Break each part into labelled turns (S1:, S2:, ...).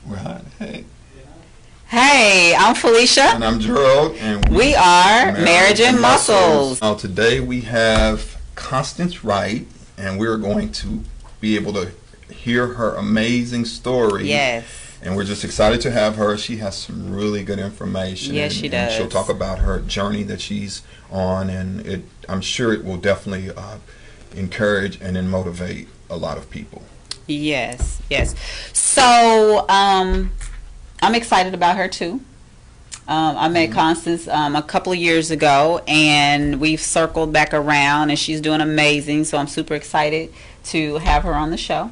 S1: We're hot. Hey.
S2: Hey, I'm Felicia.
S1: And I'm Gerald. And
S2: we are Marriage and Muscles.
S1: Now today we have Constance Wright, and we're going to be able to hear her amazing story.
S2: Yes.
S1: And we're just excited to have her. She has some really good information.
S2: Yes, she does.
S1: And she'll talk about her journey that she's on, and I'm sure it will definitely encourage and then motivate a lot of people.
S2: Yes. So I'm excited about her too. I met Constance a couple of years ago, and we've circled back around, and she's doing amazing. So I'm super excited to have her on the show.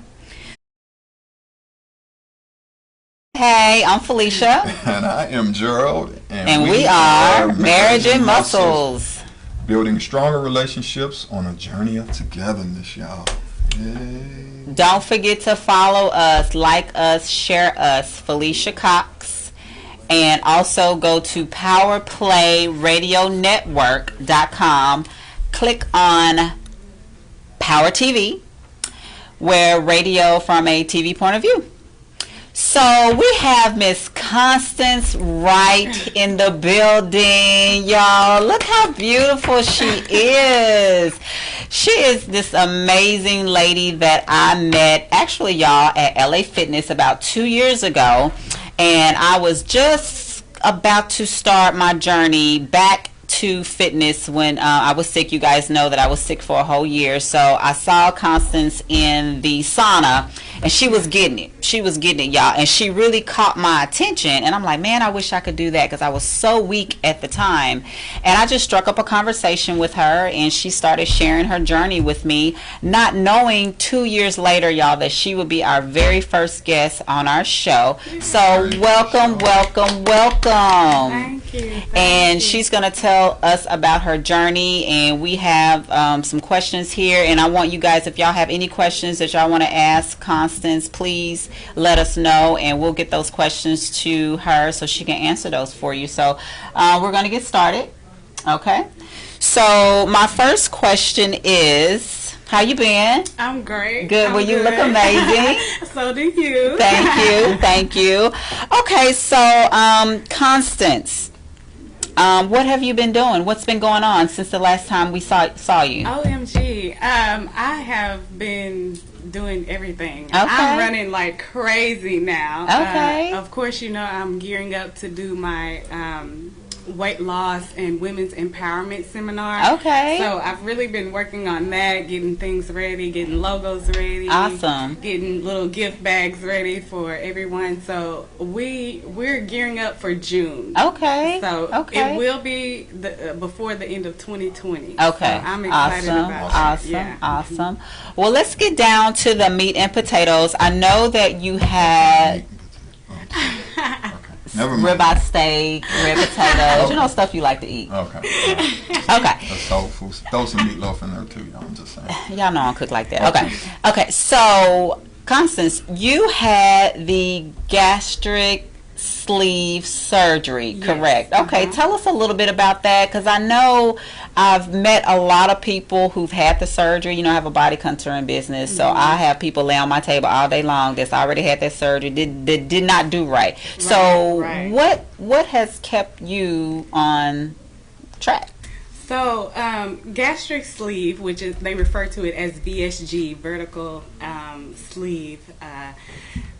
S2: Hey, I'm Felicia.
S1: And I am Gerald.
S2: And we are Marriage and Muscles.
S1: Building stronger relationships on a journey of togetherness, y'all. Yay.
S2: Don't forget to follow us, like us, share us, Felicia Cox. And also go to PowerPlayRadioNetwork.com. Click on Power TV, where radio from a TV point of view. So we have Miss Constance Wright in the building, y'all. Look how beautiful she is. She is this amazing lady that I met, actually, y'all, at LA Fitness about 2 years ago. And I was just about to start my journey back to fitness when I was sick. You guys know that I was sick for a whole year. So I saw Constance in the sauna, and she was getting it. She was getting it, y'all. And she really caught my attention. And I'm like, man, I wish I could do that, because I was so weak at the time. And I just struck up a conversation with her, and she started sharing her journey with me, not knowing 2 years later, y'all, that she would be our very first guest on our show. So welcome.
S3: Thank you.
S2: And she's going to tell us about her journey, and we have some questions here, and I want you guys, if y'all have any questions that y'all want to ask Constance, please let us know, and we'll get those questions to her so she can answer those for you. So we're going to get started. Okay, so my first question is, how you been?
S3: I'm great.
S2: Good. Well, you look amazing.
S3: So do you.
S2: Thank you. Okay, so Constance, what have you been doing? What's been going on since the last time we saw you?
S3: OMG. I have been doing everything.
S2: Okay.
S3: I'm running like crazy now.
S2: Okay.
S3: Of course, you know, I'm gearing up to do my weight loss and women's empowerment seminar.
S2: Okay.
S3: So I've really been working on that, getting things ready, getting logos ready.
S2: Awesome.
S3: Getting little gift bags ready for everyone. So we're gearing up for June.
S2: Okay.
S3: So
S2: okay.
S3: it will be before the end of 2020.
S2: Okay.
S3: So I'm excited about that. Yeah.
S2: Awesome. Well, let's get down to the meat and potatoes. I know that you had ribeye steak, red potatoes, you know, stuff you like to eat.
S1: Okay.
S2: Okay.
S1: That's soul food. Throw some meatloaf in there too, y'all. I'm just saying.
S2: Y'all know I don't cook like that. Okay. So, Constance, you had the gastric sleeve surgery,
S3: yes.
S2: Correct? Okay, tell us a little bit about that, because I know I've met a lot of people who've had the surgery. You know, I have a body contouring business, so I have people lay on my table all day long that's already had that surgery, did not do right. So what has kept you on track?
S3: So gastric sleeve, which is, they refer to it as VSG, vertical sleeve.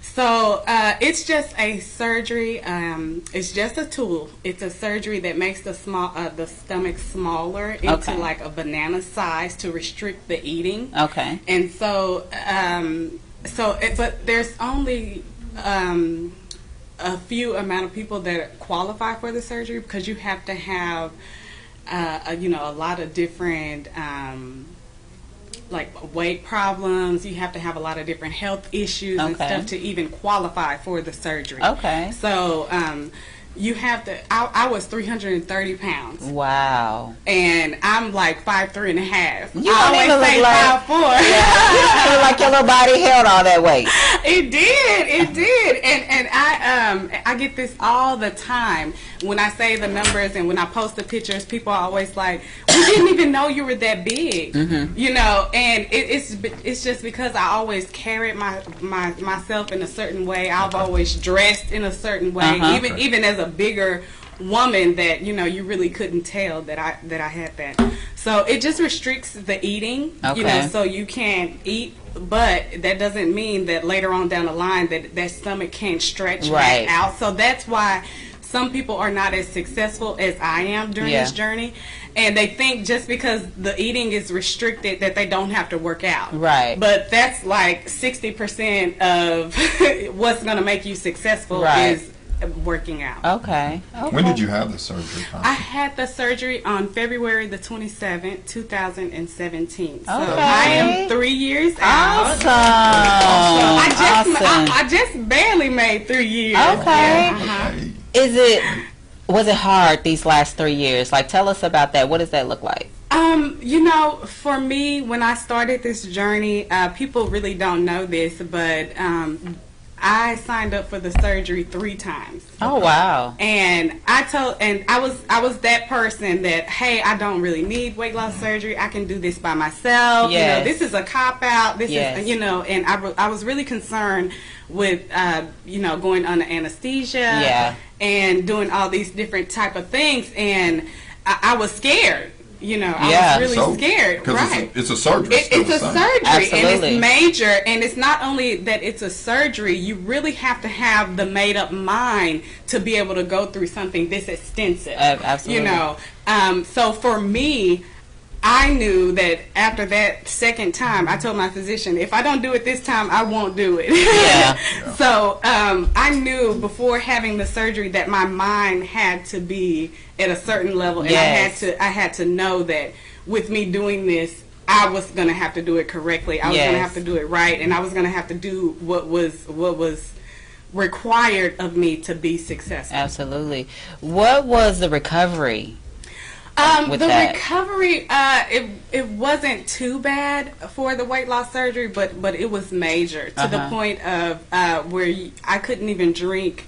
S3: So it's just a surgery. It's just a tool. It's a surgery that makes the stomach smaller into like a banana size to restrict the eating.
S2: Okay.
S3: And so but there's only a few amount of people that qualify for the surgery, because you have to have a lot of different like weight problems. You have to have a lot of different health issues and stuff to even qualify for the surgery. Okay. So you have to, I was 330 pounds.
S2: Wow.
S3: And I'm like 5'3.5".
S2: You don't even look like
S3: 5'4".
S2: Yeah, you don't look like your little body held all that weight.
S3: It did, and I get this all the time when I say the numbers and when I post the pictures. People are always like, "We didn't even know you were that big," you know. And it's just because I always carried myself in a certain way. I've always dressed in a certain way, even as a bigger woman, that you really couldn't tell that I had that. So it just restricts the eating, so you can't eat, but that doesn't mean that later on down the line that stomach can't stretch back out. So that's why some people are not as successful as I am during this journey, and they think just because the eating is restricted that they don't have to work out. Right. But that's like 60% of what's going to make you successful is working out.
S2: Okay.
S1: When did you have the surgery?
S3: I had the surgery on February the 27th, 2017. So I am 3 years out.
S2: Awesome.
S3: I just barely made 3 years.
S2: Okay. Was it hard these last 3 years? Like, tell us about that. What does that look like?
S3: For me, when I started this journey, people really don't know this, but I signed up for the surgery 3 times.
S2: Oh wow!
S3: And I was that person that, hey, I don't really need weight loss surgery. I can do this by myself.
S2: Yes.
S3: This is a cop out. This is and I was really concerned with going under anesthesia and doing all these different type of things, and I was scared. I was really scared. Right.
S1: It's a surgery.
S3: It's a surgery.
S2: Absolutely.
S3: And it's major. And it's not only that it's a surgery, you really have to have the made up mind to be able to go through something this extensive.
S2: Absolutely.
S3: So for me, I knew that after that second time, I told my physician, if I don't do it this time, I won't do it. So I knew before having the surgery that my mind had to be at a certain level, and I had to know that with me doing this, I was going to have to do it correctly. I was going to have to do it right, and I was going to have to do what was required of me to be successful.
S2: Absolutely. What was the recovery?
S3: Recovery, it wasn't too bad for the weight loss surgery, but it was major to the point of where I couldn't even drink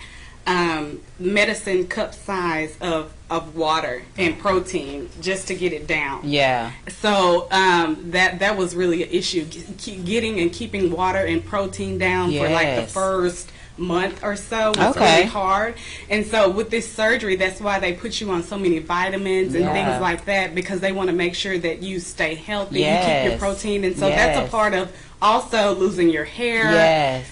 S3: medicine cup size of water and protein just to get it down. Yeah. So that was really an issue, getting and keeping water and protein down for like the first month or so was really hard. And so with this surgery, that's why they put you on so many vitamins and things like that, because they want to make sure that you stay healthy, you keep your protein. And so that's a part of also losing your hair,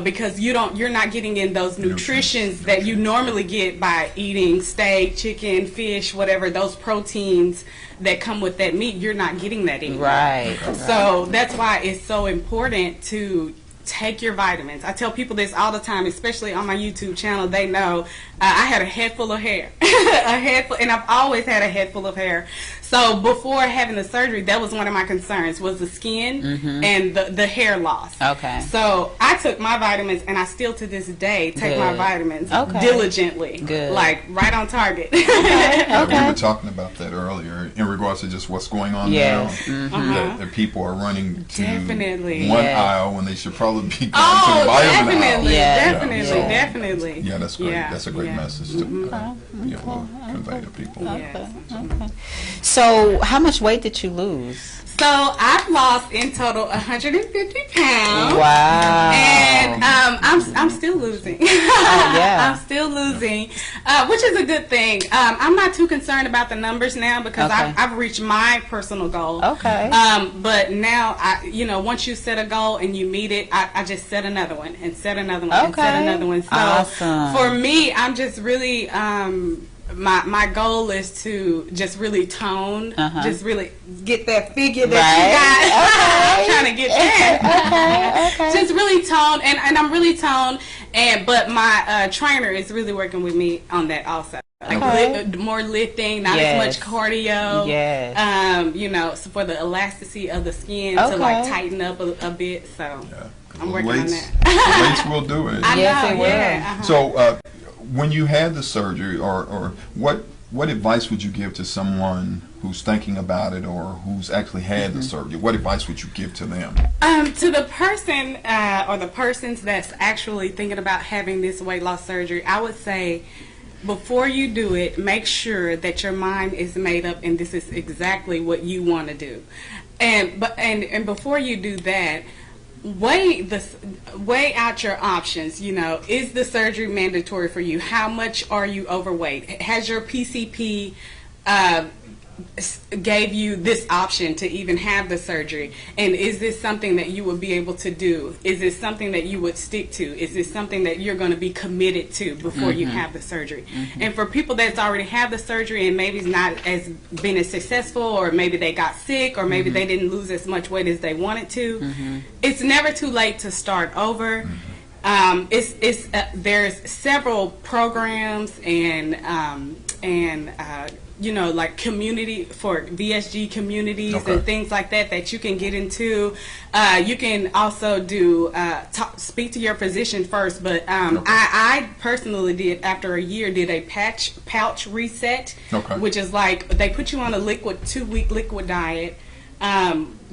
S3: because you're not getting in those nutritions that you normally get by eating steak, chicken, fish, whatever, those proteins that come with that meat. You're not getting that anymore. Right. So that's why it's so important to take your vitamins. I tell people this all the time, especially on my YouTube channel. They know I had a head full of hair, and I've always had a head full of hair. So before having the surgery, that was one of my concerns, was the skin and the hair loss. Okay. So I took my vitamins, and I still to this day take my vitamins diligently. Good. Like right on target.
S1: We were talking about that earlier in regards to just what's going on now. That people are running to one aisle when they should probably be going to the vitamin aisle.
S3: Definitely.
S1: Yeah, that's great. That's a great message to convey to people.
S2: Okay. So how much weight did you lose?
S3: So I've lost in total 150 pounds.
S2: Wow.
S3: And I'm still losing. I'm still losing, which is a good thing. I'm not too concerned about the numbers now, because I've reached my personal goal. Okay. But now, once you set a goal and you meet it, I just set another one and set another one and set another one. So for me, I'm just really my goal is to just really tone, just really get that figure that you got. I'm trying to get that. Just really tone, and I'm really toned, but my trainer is really working with me on that also. Like more lifting, not as much cardio. So for the elasticity of the skin to like tighten up a bit. So I'm working on that.
S1: Weights will do it.
S3: I know,
S1: So when you had the surgery, or what advice would you give to someone who's thinking about it or who's actually had the surgery? What advice would you give to them?
S3: To the person or the persons that's actually thinking about having this weight loss surgery, I would say, before you do it, make sure that your mind is made up and this is exactly what you want to do. And before you do that, weigh out your options. You know, is the surgery mandatory for you? How much are you overweight? Has your PCP gave you this option to even have the surgery? And is this something that you would be able to do? Is this something that you would stick to? Is this something that you're going to be committed to before you have the surgery? And for people that's already have the surgery and maybe not as been as successful, or maybe they got sick, or maybe they didn't lose as much weight as they wanted to, it's never too late to start over. There's several programs and you know, like community for VSG communities and things like that you can get into. You can also do speak to your physician first, but I personally did, after a year, did a pouch reset, which is like they put you on a 2-week liquid diet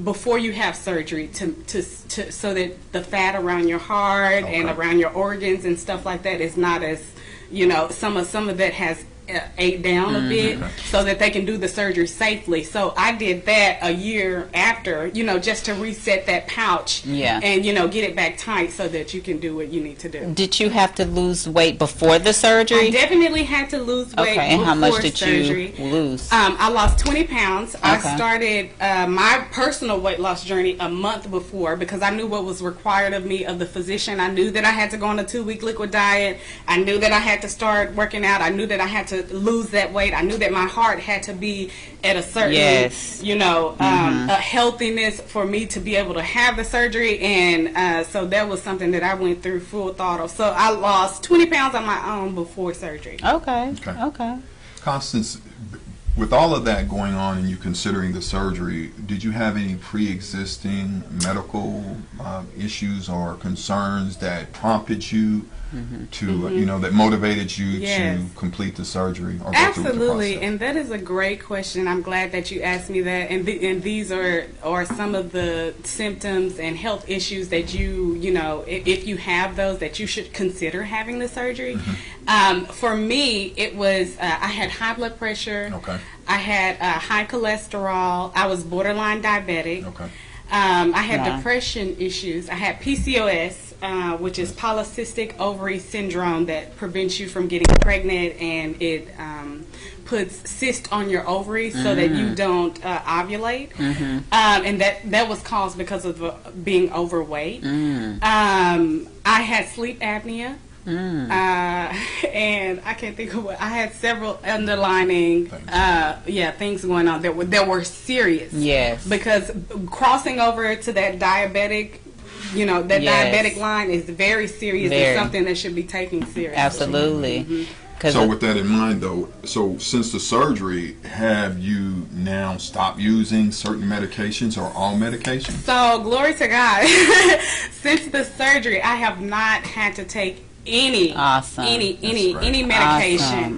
S3: before you have surgery to so that the fat around your heart and around your organs and stuff like that is not as, you know, some of that has ate down a bit, so that they can do the surgery safely. So I did that a year after, you know, just to reset that pouch and, you know, get it back tight so that you can do what you need to do.
S2: Did you have to lose weight before the surgery?
S3: I definitely had to lose weight before
S2: and how much did
S3: surgery.
S2: You lose?
S3: I lost 20 pounds. I started my personal weight loss journey a month before because I knew what was required of me, of the physician. I knew that I had to go on a 2-week liquid diet. I knew that I had to start working out. I knew that I had to lose that weight. I knew that my heart had to be at a certain, you know, a healthiness for me to be able to have the surgery. And so that was something that I went through full throttle. So I lost 20 pounds on my own before surgery.
S2: Okay.
S1: Constance, with all of that going on and you considering the surgery, did you have any pre-existing medical issues or concerns that prompted you to, you know, that motivated you to complete the surgery? Or
S3: Absolutely, and that is a great question. I'm glad that you asked me that. And these are some of the symptoms and health issues that you know, if you have those, that you should consider having the surgery. For me, it was I had high blood pressure. I had high cholesterol. I was borderline diabetic. I had depression issues. I had PCOS, which is polycystic ovary syndrome, that prevents you from getting pregnant, and it puts cysts on your ovaries so that you don't ovulate. And that was caused because of being overweight. I had sleep apnea. And I can't think of what I had. Several underlining things going on that were serious. Because crossing over to that diabetic, you know, that diabetic line is very serious. It's something that should be taken seriously.
S2: Absolutely.
S1: So with that in mind, though, so since the surgery, have you now stopped using certain medications or all medications? So
S3: glory to God. Since the surgery, I have not had to take any medication.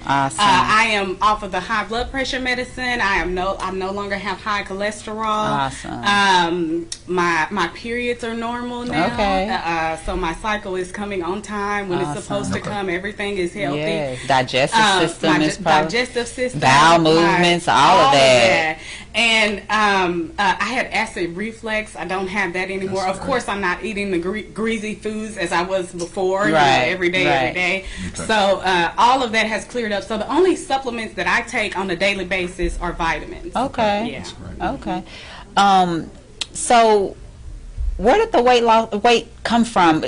S3: I am off of the high blood pressure medicine. I no longer have high cholesterol. My periods are normal now. So my cycle is coming on time when it's supposed to come. Everything is healthy.
S2: Digestive system is
S3: digestive system,
S2: bowel movements, all of that.
S3: And I had acid reflux. I don't have that anymore. Of course, I'm not eating the greasy foods as I was before. You know, every day. So all of that has cleared up. So the only supplements that I take on a daily basis are vitamins.
S2: So where did the weight come from?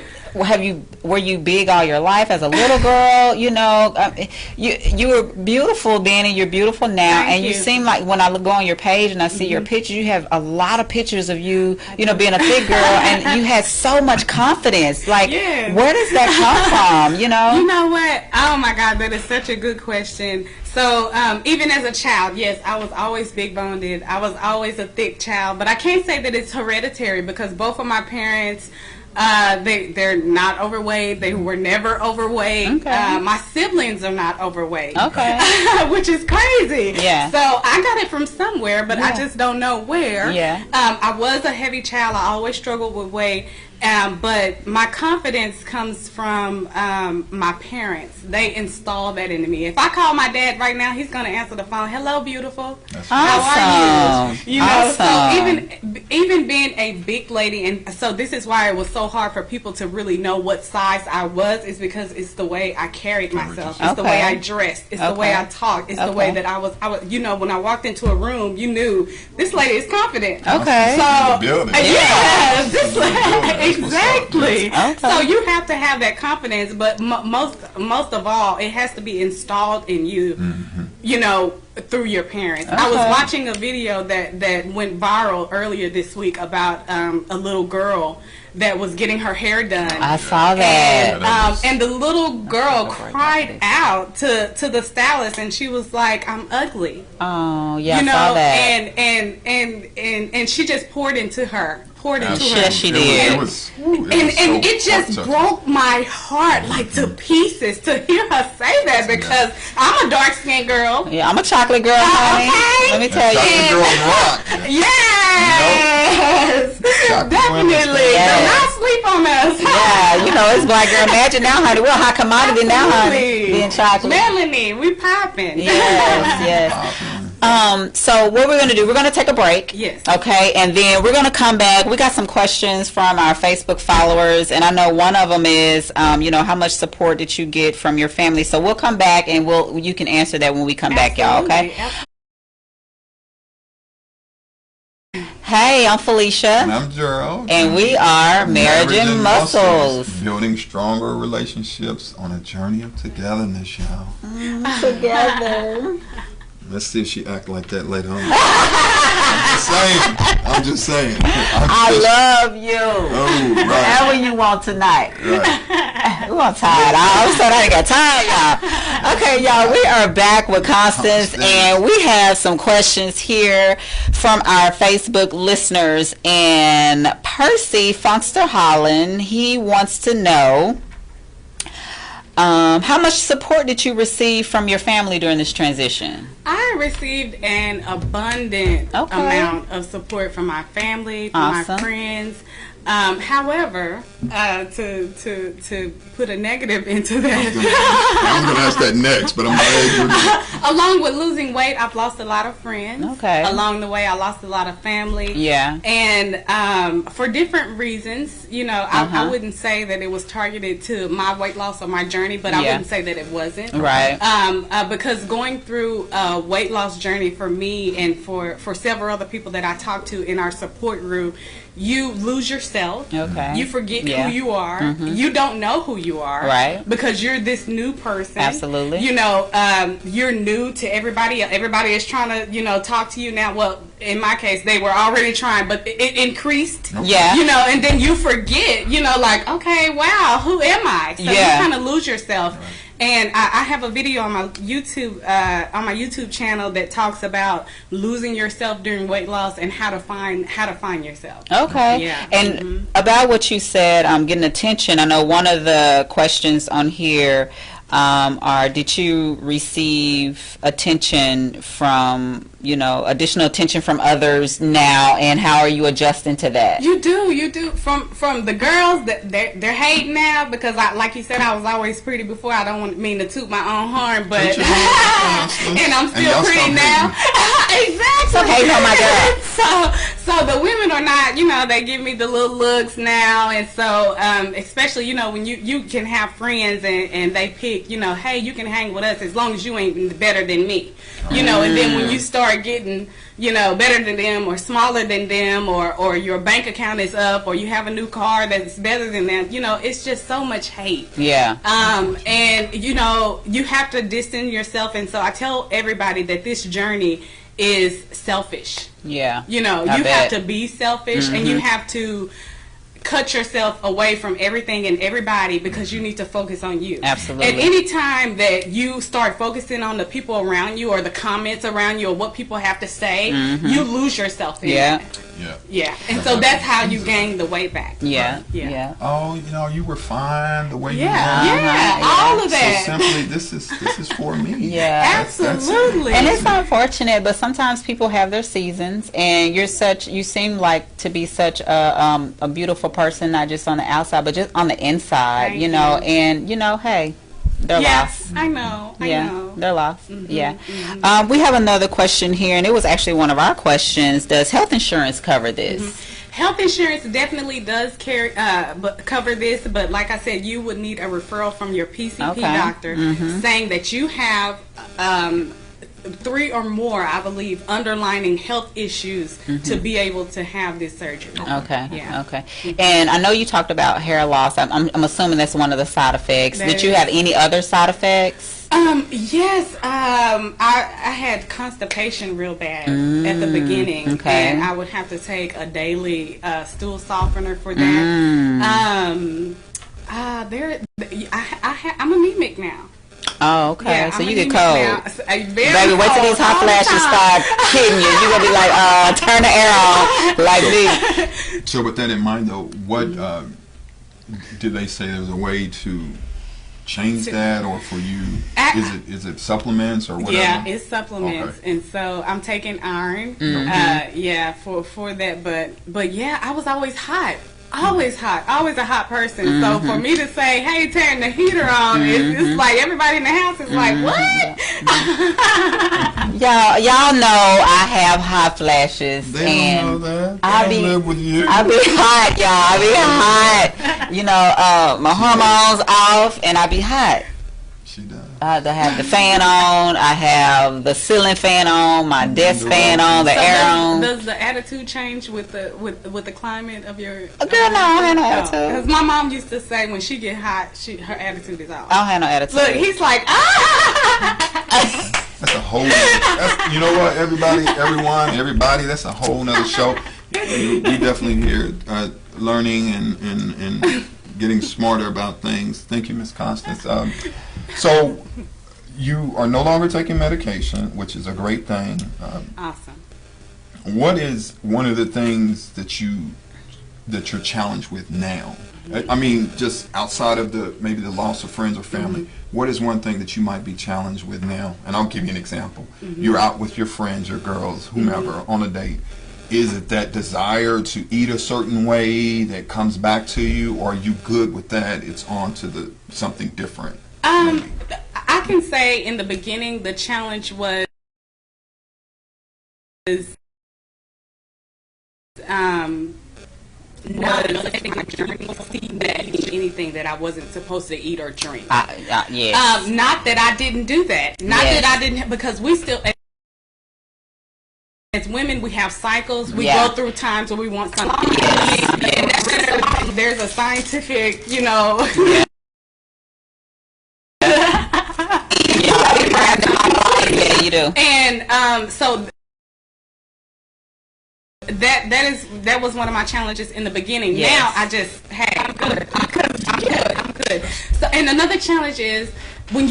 S2: Were you big all your life as a little girl? You know, you were beautiful then, and you're beautiful now.
S3: Thank
S2: you seem like, when I go on your page and I see your pictures, you have a lot of pictures of you, you know, being a big girl, and you had so much confidence. Like, where does that come from? You know.
S3: You know what? Oh my God, that is such a good question. So even as a child, yes, I was always big-boned. I was always a thick child, but I can't say that it's hereditary because both of my parents They're not overweight. They were never overweight.
S2: Okay.
S3: My siblings are not overweight.
S2: Okay.
S3: Which is crazy.
S2: Yeah.
S3: So I got it from somewhere, but I just don't know where.
S2: Yeah.
S3: I was a heavy child. I always struggled with weight. But my confidence comes from my parents. They installed that into me. If I call my dad right now, he's going to answer the phone. Hello, beautiful.
S1: That's
S3: How are you? You know,
S2: Awesome.
S3: so even being a big lady, and so this is why it was so hard for people to really know what size I was, is because it's the way I carried myself. It's the way I dressed. It's the way I talked. It's the way that I was, you know, when I walked into a room, you knew this lady is confident.
S2: Okay.
S3: So,
S1: building.
S3: yes, this lady.
S1: That's what's up.
S3: Exactly.
S2: Okay.
S3: So you have to have that confidence, but most of all, it has to be installed in you. You know, through your parents. I was watching a video that went viral earlier this week about a little girl that was getting her hair done.
S2: I saw that.
S3: And the little girl cried out to the stylist, and she was like, "I'm ugly."
S2: Oh, yeah,
S3: You
S2: I saw
S3: know,
S2: that.
S3: and she just poured into her.
S2: Yes, she did.
S3: And it just broke my heart like to pieces to hear her say that, because I'm a dark skinned girl.
S2: Yeah, I'm a chocolate girl, honey.
S3: Okay.
S2: Let me tell you.
S1: Chocolate girl rock.
S3: Yes, definitely.
S2: Yes.
S3: Do not sleep on us.
S2: Yeah, you know, it's Black Girl Magic now, honey. We're a high commodity now, honey. Being chocolate.
S3: Melanie, we popping.
S2: Yes, yes. So what we're going to do, we're going to take a break.
S3: Yes.
S2: Okay, and then we're going to come back. We got some questions from our Facebook followers, and I know one of them is, you know, how much support did you get from your family? So we'll come back, and you can answer that when we come back, y'all, okay? Hey, I'm Felicia.
S1: And I'm Gerald.
S2: And we are Marriage and Muscles.
S1: Building stronger relationships on a journey of togetherness, y'all.
S2: Together.
S1: Let's see if she act like that later on. I'm just saying.
S2: I love you.
S1: Oh, right.
S2: Whatever you want tonight.
S1: Right.
S2: Ooh, I'm tired. I said I ain't got time, y'all. Okay, y'all, we are back with Constance, and we have some questions here from our Facebook listeners. And Percy Funkster Holland, he wants to know, how much support did you receive from your family during this transition?
S3: I received an abundant amount of support from my family, from my friends. However, to put a negative into that,
S1: I was going to ask that next, but I'm glad
S3: along with losing weight, I've lost a lot of friends.
S2: Okay.
S3: Along the way, I lost a lot of family.
S2: Yeah.
S3: And for different reasons, you know, I wouldn't say that it was targeted to my weight loss or my journey, but I wouldn't say that it wasn't.
S2: Right.
S3: Because going through a weight loss journey for me and for several other people that I talked to in our support group, you lose yourself. Okay. You forget who you are. You don't know who you are. Right. Because you're this new person.
S2: Absolutely.
S3: You know, you're new to everybody. Everybody is trying to, you know, talk to you now. Well, in my case, they were already trying, but it increased.
S2: Yeah.
S3: You know, and then you forget, you know, like, okay, wow, who am I? So you kind of lose yourself. Right. And I have a video on my YouTube channel that talks about losing yourself during weight loss and how to find yourself. Okay. Yeah.
S2: And about what you said, getting attention. I know one of the questions on here are, did you receive attention from, you know, additional attention from others now, and how are you adjusting to that?
S3: You do. From the girls, that they're hating now because, like you said, I was always pretty before. I don't mean to toot my own horn, but and I'm still pretty now. Exactly.
S2: So hate on my girl.
S3: So the women are not, you know, they give me the little looks now, and so especially, you know, when you can have friends and they pick, you know, hey, you can hang with us as long as you ain't better than me, you know, and then when you start getting, you know, better than them or smaller than them, or your bank account is up, or you have a new car that's better than them, you know, it's just so much hate. Yeah. And you know, you have to distance yourself, and so I tell everybody that this journey is selfish. Yeah. You know, you have to be selfish, and you have to cut yourself away from everything and everybody because you need to focus on you. Absolutely. At any time that you start focusing on the people around you or the comments around you or what people have to say, you lose yourself in that.
S1: Yeah.
S3: Yeah, and so that's how you gain the weight back.
S2: Yeah.
S3: Right. Yeah.
S1: Oh, you were fine the way you were.
S3: Yeah, all of that.
S1: So simply, this is for me.
S2: Yeah.
S3: Absolutely.
S2: And it's unfortunate, but sometimes people have their seasons, and you seem like to be such a beautiful person, not just on the outside, but just on the inside,
S3: Thank
S2: you know,
S3: you.
S2: and hey, they're
S3: Yes,
S2: lost.
S3: I know. I
S2: Yeah,
S3: know.
S2: they're lost. Yeah. We have another question here, and it was actually one of our questions. Does health insurance cover this?
S3: Health insurance definitely does cover this, but like I said, you would need a referral from your PCP doctor saying that you have 3 or more, I believe, underlying health issues to be able to have this surgery.
S2: Okay.
S3: Yeah.
S2: Okay. And I know you talked about hair loss. I'm assuming that's one of the side effects.
S3: That
S2: Did you
S3: is.
S2: have any other side effects?
S3: Yes, I had constipation real bad at the beginning,
S2: okay.
S3: and I would have to take a daily stool softener for that. I'm anemic now.
S2: Oh, okay.
S3: Yeah,
S2: so
S3: I'm
S2: you get
S3: anemic
S2: cold.
S3: now.
S2: Baby, wait till these hot flashes start hitting you. You're going to be like, turn the air on like this.
S1: So with that in mind, though, what did they say there's a way to change that, or for you, is it supplements or whatever?
S3: Yeah, it's supplements,
S1: Okay.
S3: and so I'm taking iron. For that, but yeah, I was always hot. Always a hot person. So for me to say, "Hey, turn the heater on," it's like everybody in the house is like, "What?"
S2: Y'all know I have hot flashes.
S1: They
S2: and
S1: don't know that.
S2: I
S1: They
S2: be
S1: don't live with you.
S2: I be hot, y'all. I be hot. You know, my hormones off, and I be hot.
S1: She does.
S2: I have the fan on. I have the ceiling fan on. My desk fan on. The air on.
S3: Does the attitude change with the climate of your?
S2: Girl, no, I don't have no attitude.
S3: Because my mom used to say when she get hot, her attitude is off.
S2: I don't have no attitude.
S3: Look, he's like,
S1: That's a whole. You know what, everybody. That's a whole nother show. We definitely here learning and getting smarter about things. Thank you, Miss Constance. So you are no longer taking medication, which is a great thing.
S3: Awesome.
S1: What is one of the things that you're challenged with now? I mean, just outside of maybe the loss of friends or family, what is one thing that you might be challenged with now? And I'll give you an example. You're out with your friends, your girls, whomever, on a date. Is it that desire to eat a certain way that comes back to you, or are you good with that? It's on to something different.
S3: I can say in the beginning the challenge was not anything that I wasn't supposed to eat or drink.
S2: Yes.
S3: Not that I didn't do that. Not that I didn't, because we still, as women, we have cycles. We go through times where we want something. And there's a scientific, you know.
S2: Yeah, you do.
S3: And so that was one of my challenges in the beginning.
S2: Yes.
S3: Now I just, hey, I'm good. So, and another challenge is when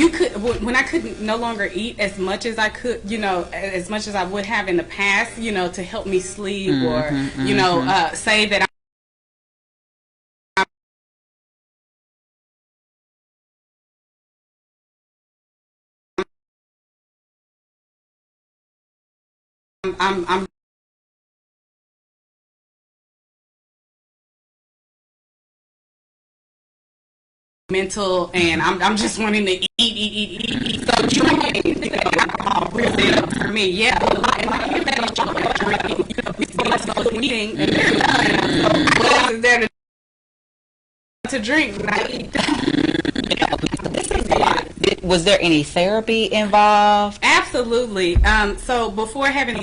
S3: I could no longer eat as much as I could, you know, as much as I would have in the past, you know, to help me sleep or you know, say that I'm mental, and I'm just wanting to eat. So drinking, alcohol really up for me. Yeah, and like you said, drinking, you know, eating, and what is there to drink when I eat?
S2: Was there any therapy involved?
S3: Absolutely. So before having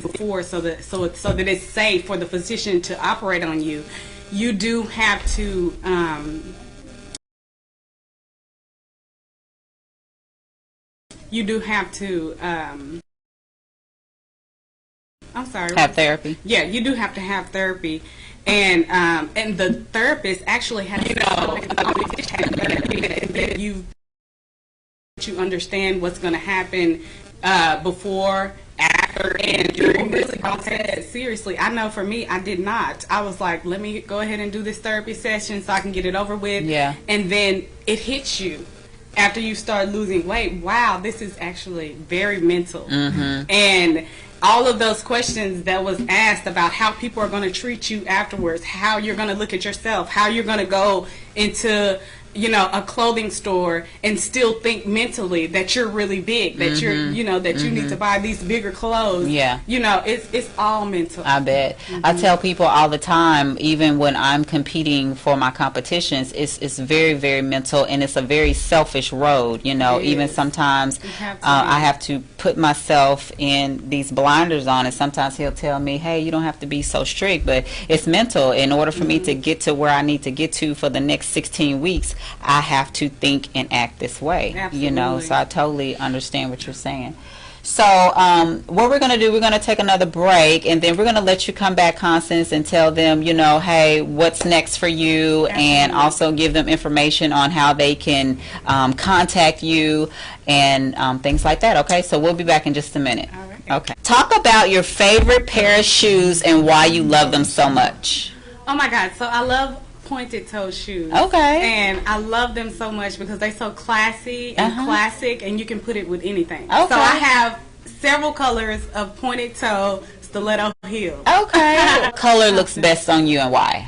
S3: before, so that it's safe for the physician to operate on you, you do have to I'm sorry.
S2: Have therapy?
S3: Yeah, you do have to have therapy, and the therapist actually has that you understand what's going to happen before, after, and during. Really don't take that seriously. I know for me, I did not. I was like, let me go ahead and do this therapy session so I can get it over with.
S2: Yeah.
S3: And then it hits you after you start losing weight. Wow, this is actually very mental. And all of those questions that was asked about how people are going to treat you afterwards, how you're going to look at yourself, how you're going to go into, you know, a clothing store and still think mentally that you're really big, that you're, you know, that you need to buy these bigger clothes.
S2: Yeah.
S3: You know, it's all mental.
S2: I bet. I tell people all the time, even when I'm competing for my competitions, it's very, very mental, and it's a very selfish road. You know, even sometimes I have to put myself in these blinders on, and sometimes he'll tell me, hey, you don't have to be so strict, but it's mental. In order for me to get to where I need to get to for the next 16 weeks, I have to think and act this way.
S3: Absolutely.
S2: You know, so I totally understand what you're saying. So what we're going to do, we're going to take another break, and then we're going to let you come back, Constance, and tell them, you know, hey, what's next for you, and also give them information on how they can contact you and things like that. Okay, so we'll be back in just a minute.
S3: All right.
S2: Okay. Talk about your favorite pair of shoes and why you love them so much.
S3: Oh my God, so I love pointed toe shoes.
S2: Okay.
S3: And I love them so much because they're so classy and classic, and you can put it with anything.
S2: Okay.
S3: So I have several colors of pointed toe stiletto heels.
S2: Okay. What color looks best on you and why?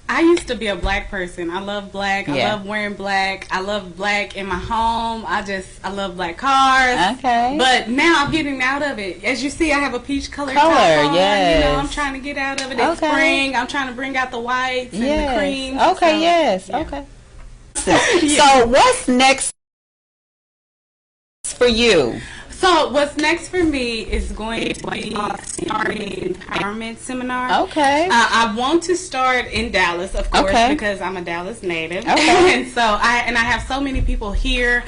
S3: I used to be a black person. I love black. I
S2: Yeah.
S3: love wearing black. I love black in my home. I love black cars.
S2: Okay.
S3: But now I'm getting out of it. As you see, I have a peach color top on.
S2: Yes.
S3: You know, I'm trying to get out of it. It's spring. I'm trying to bring out the whites and the creams.
S2: Okay,
S3: So,
S2: yes.
S3: yeah.
S2: Okay. So what's next for you?
S3: So what's next for me is going to be starting empowerment seminar.
S2: Okay.
S3: I want to start in Dallas, of course, because I'm a Dallas native.
S2: Okay.
S3: And so I have so many people here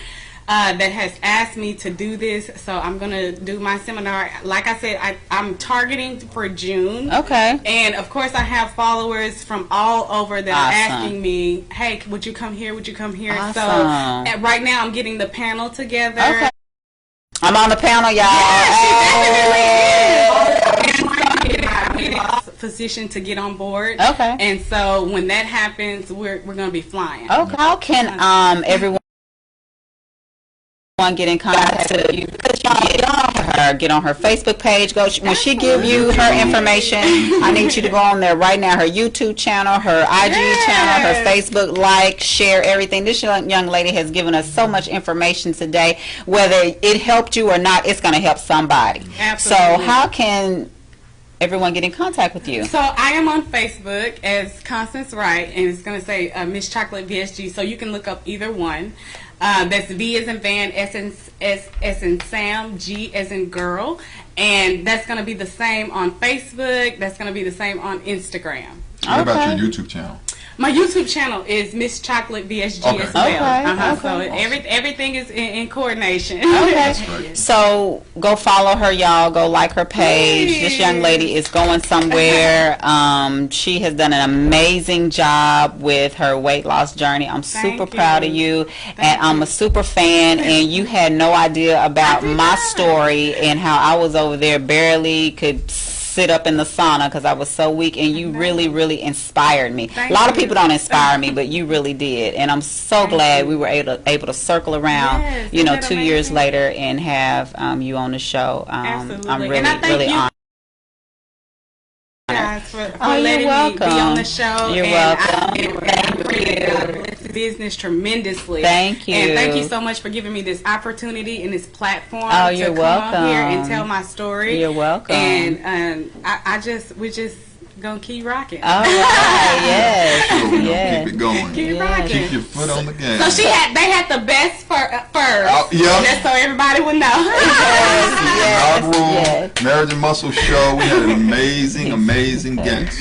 S3: that has asked me to do this. So I'm going to do my seminar. Like I said, I'm targeting for June.
S2: Okay.
S3: And of course, I have followers from all over that are asking me, hey, would you come here? Would you come here?
S2: Awesome.
S3: So right now I'm getting the panel together.
S2: Okay. I'm on the panel, y'all.
S3: Physician to get on board.
S2: Okay.
S3: And so when that happens, we're going to be flying.
S2: Okay. How can everyone get in contact with you? Get on her Facebook page. When she give you her information, I need you to go on there right now. Her YouTube channel, her IG channel, her Facebook, like, share everything. This young lady has given us so much information today. Whether it helped you or not, it's going to help somebody.
S3: Absolutely.
S2: So how can everyone get in contact with you?
S3: So I am on Facebook as Constance Wright, and it's going to say Miss Chocolate VSG, so you can look up either one. That's V as in Van, S as in Sam, G as in girl, and that's going to be the same on Facebook. That's going to be the same on Instagram.
S1: What about your YouTube channel?
S3: My YouTube channel is Miss Chocolate VSG as well. So everything is in coordination.
S2: Okay.
S1: That's right.
S2: So go follow her, y'all. Go like her page. This young lady is going somewhere. She has done an amazing job with her weight loss journey. I'm super proud of you. And I'm a super fan. And you had no idea about my story and how I was over there barely could sit up in the sauna because I was so weak, and you really, really inspired me. A lot of people don't inspire me, but you really did, and I'm so glad we were able to circle around, 2 years later and have you on the show.
S3: Absolutely.
S2: I'm really honored.
S3: For letting me be on the show.
S2: You're welcome.
S3: Thank you. Business tremendously.
S2: Thank you.
S3: And thank you so much for giving me this opportunity and this platform
S2: you're
S3: to come
S2: welcome.
S3: up here and tell my story.
S2: You're welcome.
S3: And we're just gonna keep rocking.
S2: All right. Yes.
S1: Yes. Keep it going.
S3: Keep rocking.
S1: Keep your foot on the gas.
S3: So they had the best furs.
S1: Yeah.
S3: Just so everybody would know.
S1: Yes. Marriage and Muscle Show. We had an amazing guest.